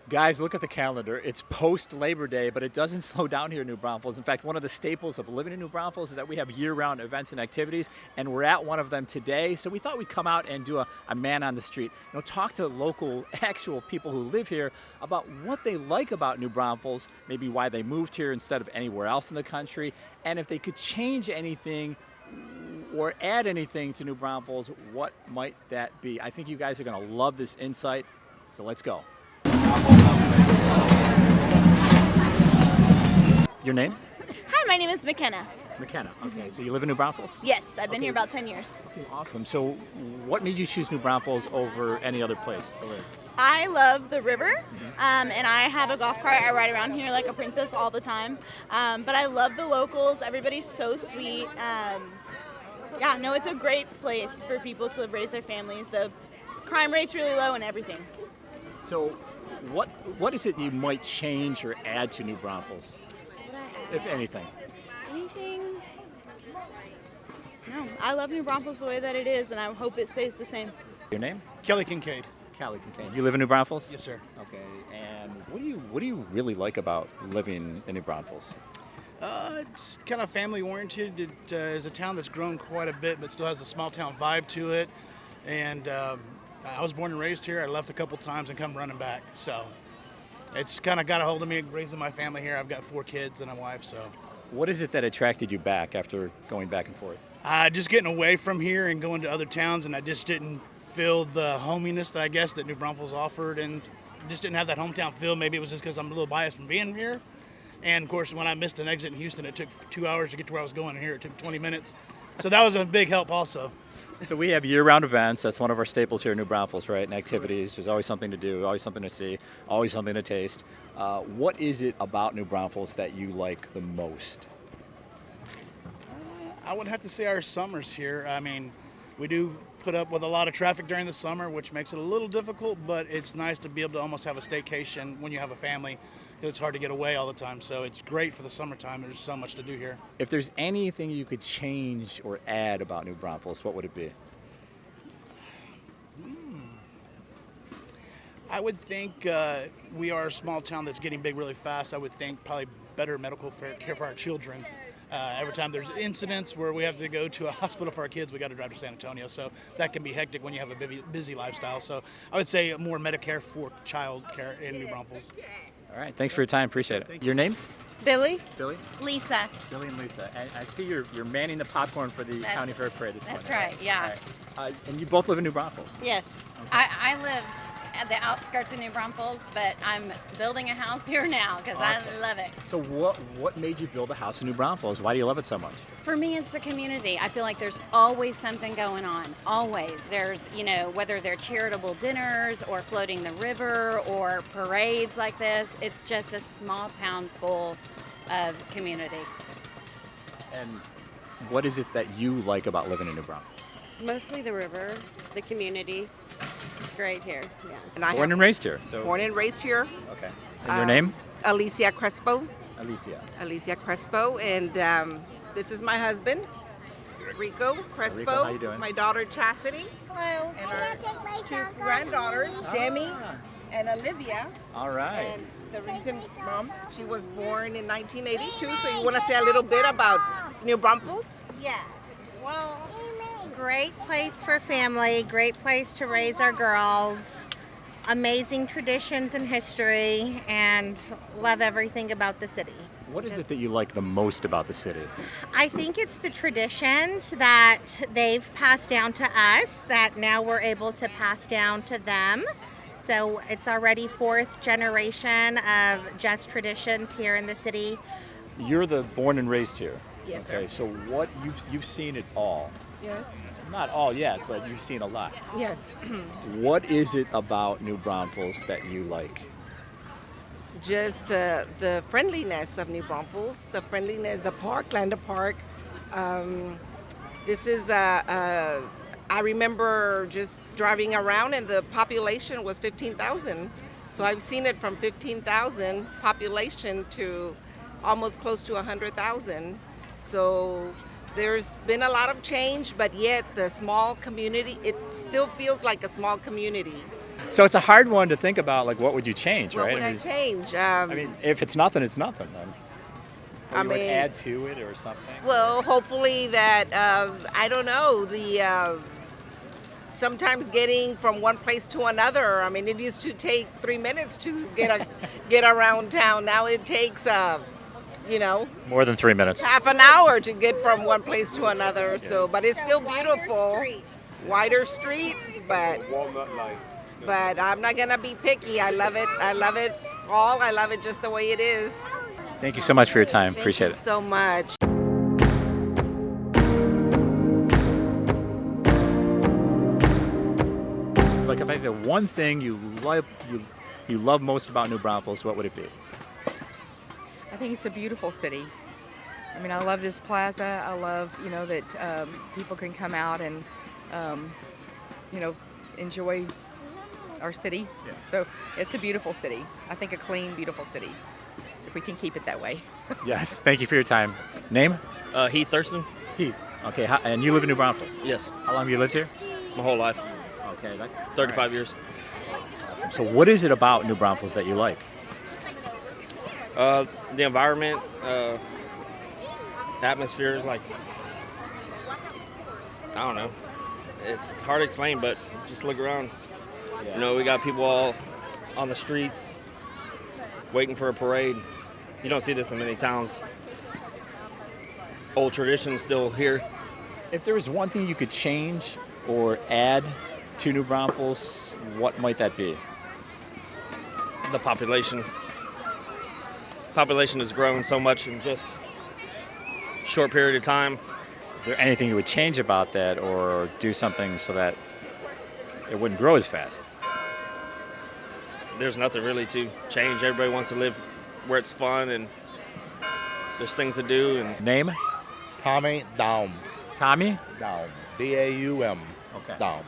Guys, look at the calendar. It's post Labor Day, but it doesn't slow down here in New Braunfels. In fact, one of the staples of living in New Braunfels is that we have year-round events and activities, and we're at one of them today. So we thought we'd come out and do a man on the street. Talk to local, actual people who live here about what they like about New Braunfels, maybe why they moved here instead of anywhere else in the country, and if they could change anything or add anything to New Braunfels, what might that be? I think you guys are going to love this insight, so let's go. Your name? Hi, my name is McKenna. McKenna. Okay, so you live in New Braunfels? Yes, I've been here about 10 years. Okay, awesome. So what made you choose New Braunfels over any other place to live? I love the river, and I have a golf cart. I ride around here like a princess all the time. But I love the locals. Everybody's so sweet. It's a great place for people to raise their families. The crime rate's really low and everything. So what is it you might change or add to New Braunfels, if anything? Anything? No, I love New Braunfels the way that it is, and I hope it stays the same. Your name? Kelly Kincaid. Kelly Kincaid. You live in New Braunfels? Yes, sir. Okay, and what do you really like about living in New Braunfels? It's kind of family oriented. It is a town that's grown quite a bit, but still has a small town vibe to it. And I was born and raised here. I left a couple times and come running back. So it's kind of got a hold of me raising my family here. I've got 4 kids and a wife. So What is it that attracted you back after going back and forth? just getting away from here and going to other towns, and I just didn't feel the hominess, I guess, that New Braunfels offered, and just didn't have that hometown feel. Maybe it was just because I'm a little biased from being here. And of course, when I missed an exit in Houston, it took 2 hours to get to where I was going, and here it took 20 minutes. So that was a big help also. So we have year-round events. That's one of our staples here in New Braunfels, right? And activities. There's always something to do, always something to see, always something to taste. What is it about New Braunfels that you like the most? I would have to say our summers here. I mean, we do put up with a lot of traffic during the summer, which makes it a little difficult, but it's nice to be able to almost have a staycation when you have a family, because it's hard to get away all the time. So it's great for the summertime. There's so much to do here. If there's anything you could change or add about New Braunfels, what would it be? I would think we are a small town that's getting big really fast. I would think probably better medical care for our children. Every time there's incidents where we have to go to a hospital for our kids, we got to drive to San Antonio. So that can be hectic when you have a busy lifestyle. So I would say more Medicare for child care in New Braunfels. All right, thanks for your time. Appreciate it. Your names? Billy? Billy? Lisa. Billy and Lisa. And I see you're manning the popcorn for the County Fair Parade this morning. That's right, yeah. All right. And you both live in New Braunfels? Yes. I live at the outskirts of New Braunfels, but I'm building a house here now because Awesome. I love it. So what made you build a house in New Braunfels? Why do you love it so much? For me, it's a community. I feel like there's always something going on. Always. There's, whether they're charitable dinners or floating the river or parades like this, it's just a small town full of community. And what is it that you like about living in New Braunfels? Mostly the river, the community. It's great here. Yeah. And I Born and raised here. So born and raised here. Okay. And your name? Alicia Crespo. Alicia. Alicia Crespo, and this is my husband, Rico Crespo. Rico, how you doing? My daughter Chastity. Hello. And our 2 granddaughters, Demi and Olivia. All right. And the reason, Mom, she was born in 1982. So you want to say a little bit about New Braunfels? Yes. Well, great place for family, great place to raise our girls, amazing traditions and history, and love everything about the city. What is it that you like the most about the city? I think it's the traditions that they've passed down to us that now we're able to pass down to them. So it's already 4th generation of just traditions here in the city. You're the born and raised here. Yes, Okay, sir. so what you've seen it all. Yes. Not all yet, but you've seen a lot. Yes. What is it about New Braunfels that you like? Just the friendliness of New Braunfels, the friendliness, the park, Lander Park. This is I remember just driving around and the population was 15,000. So I've seen it from 15,000 population to almost close to 100,000. So there's been a lot of change, but yet the small community, it still feels like a small community. So it's a hard one to think about. Like, what would you change, What right? would I change? I mean, if it's nothing, it's nothing. Then. Or I you would mean- add to it or something. Well, hopefully that I don't know sometimes getting from one place to another. I mean, it used to take 3 minutes to get around town. Now it takes More than 3 minutes. half an hour to get from one place to another. So, but it's still beautiful. Wider streets, but I'm not gonna be picky. I love it. I love it all. I love it just the way it is. Thank you so much for your time. Appreciate Thank you so much. Like, if I had one thing you love most about New Braunfels, what would it be? I think it's a beautiful city. I mean, I love this plaza. I love, that people can come out and, enjoy our city. Yeah. So it's a beautiful city. I think a clean, beautiful city, if we can keep it that way. Yes. Thank you for your time. Name? Heath Thurston? Heath. Okay. And you live in New Braunfels? Yes, How long have you lived here? my whole life, Okay, that's 35 years. awesome. So, what is it about New Braunfels that you like? The environment, atmosphere is like, I don't know. It's hard to explain, but just look around. You know, we got people all on the streets waiting for a parade. You don't see this in many towns. Old traditions still here. If there was one thing you could change or add to New Braunfels, what might that be? The population has grown so much in just a short period of time. Is there anything you would change about that or do something so that it wouldn't grow as fast? There's nothing really to change. Everybody wants to live where it's fun and there's things to do. And Name? Tommy Daum. Tommy? Daum. D-A-U-M. Okay. Daum.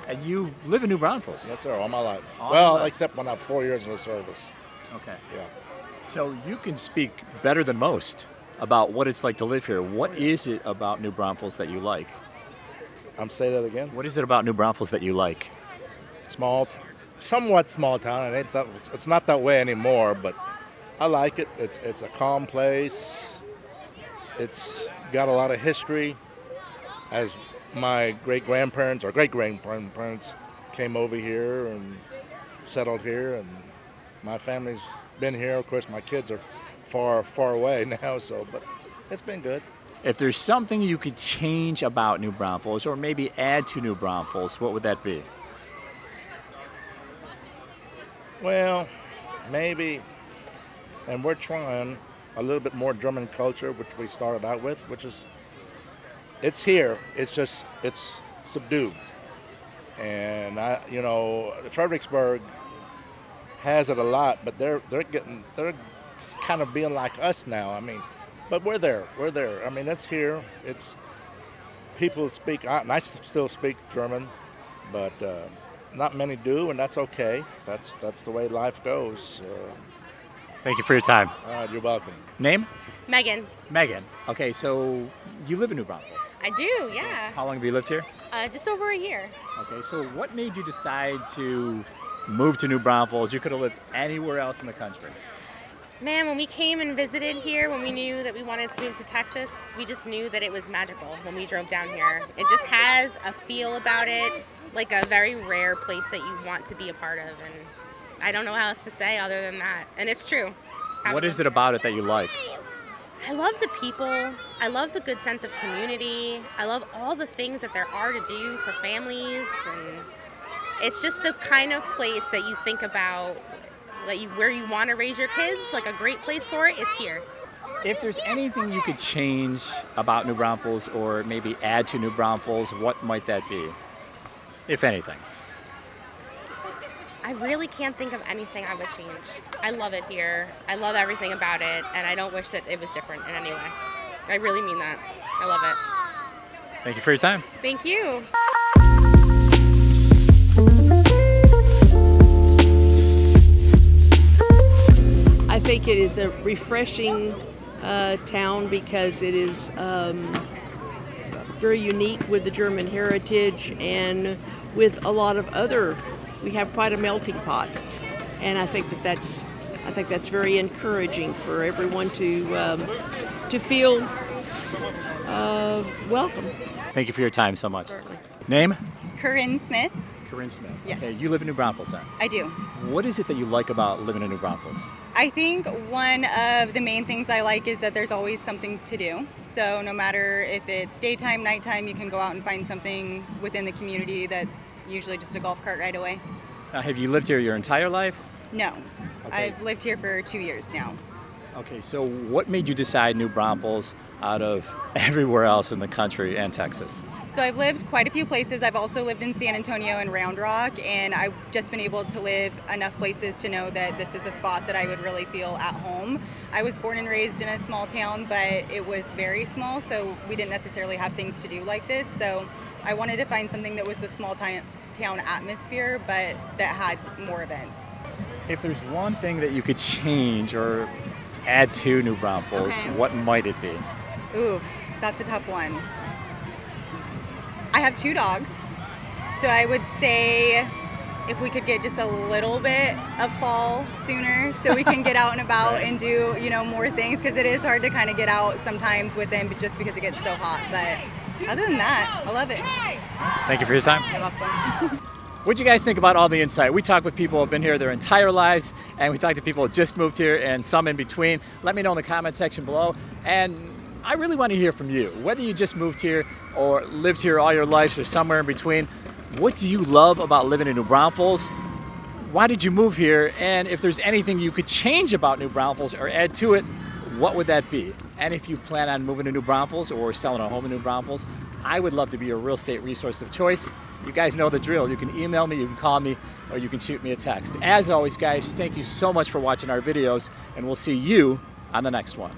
And you live in New Braunfels? Yes, sir, all my life. All well, your life. except when I have 4 years in the service. Okay. Yeah. So you can speak better than most about what it's like to live here. What is it about New Braunfels that you like? Say that again. What is it about New Braunfels that you like? Somewhat small town. It's not that way anymore, but I like it. It's a calm place. It's got a lot of history. As my great-grandparents or great-grandparents came over here and settled here, and my family's been here. Of course, my kids are far away now, but it's been good. If there's something you could change about New Braunfels or maybe add to New Braunfels, what would that be? Well, maybe, and we're trying a little bit more German culture, which we started out with, which is, it's here. It's subdued. And Fredericksburg has it a lot, but they're kind of being like us now. I mean, but we're there. I mean, it's here. It's people speak, and I still speak German, but not many do, and that's okay. That's the way life goes. Thank you for your time. All right, you're welcome. Name? Megan. Megan. Okay, so you live in New Braunfels. I do, yeah. How long have you lived here? Just over a year. Okay, so what made you decide to move to New Braunfels? You could have lived anywhere else in the country. Man, when we came and visited here, when we knew that we wanted to move to Texas, we just knew that it was magical when we drove down here. It just has a feel about it, like a very rare place that you want to be a part of. And I don't know how else to say other than that. And it's true. What is it about it that you like? I love the people. I love the good sense of community. I love all the things that there are to do for families. And it's just the kind of place that you think about, where you want to raise your kids, like a great place for it, it's here. If there's anything you could change about New Braunfels or maybe add to New Braunfels, what might that be, if anything? I really can't think of anything I would change. I love it here. I love everything about it, and I don't wish that it was different in any way. I really mean that. I love it. Thank you for your time. Thank you. I think it is a refreshing town because it is very unique with the German heritage and with a lot of other we have quite a melting pot, and I think that's very encouraging for everyone to feel welcome. Thank you for your time so much. Name? Corinne Smith. Corinne Smith. Yes. Okay, you live in New Braunfels, huh? I do. What is it that you like about living in New Braunfels? I think one of the main things I like is that there's always something to do. So no matter if it's daytime, nighttime, you can go out and find something within the community that's usually just a golf cart ride away. Now, have you lived here your entire life? No, Okay. I've lived here for 2 years now. Okay, so what made you decide New Braunfels out of everywhere else in the country and Texas? So I've lived quite a few places. I've also lived in San Antonio and Round Rock, and I've just been able to live enough places to know that this is a spot that I would really feel at home. I was born and raised in a small town, but it was very small, so we didn't necessarily have things to do like this. So I wanted to find something that was a small town atmosphere, but that had more events. If there's one thing that you could change or add to New Braunfels, Okay. what might it be? Ooh, that's a tough one. I have 2 dogs, so I would say if we could get just a little bit of fall sooner so we can get out and about and do, more things, because it is hard to kind of get out sometimes with them just because it gets so hot. But other than that, I love it. Thank you for your time. You're welcome. What'd you guys think about all the insight? We talk with people who have been here their entire lives, and we talk to people who just moved here and some in between. Let me know in the comment section below. And I really want to hear from you. Whether you just moved here or lived here all your lives or somewhere in between, what do you love about living in New Braunfels? Why did you move here? And if there's anything you could change about New Braunfels or add to it, what would that be? And if you plan on moving to New Braunfels or selling a home in New Braunfels, I would love to be your real estate resource of choice. You guys know the drill. You can email me, you can call me, or you can shoot me a text. As always, guys, thank you so much for watching our videos, and we'll see you on the next one.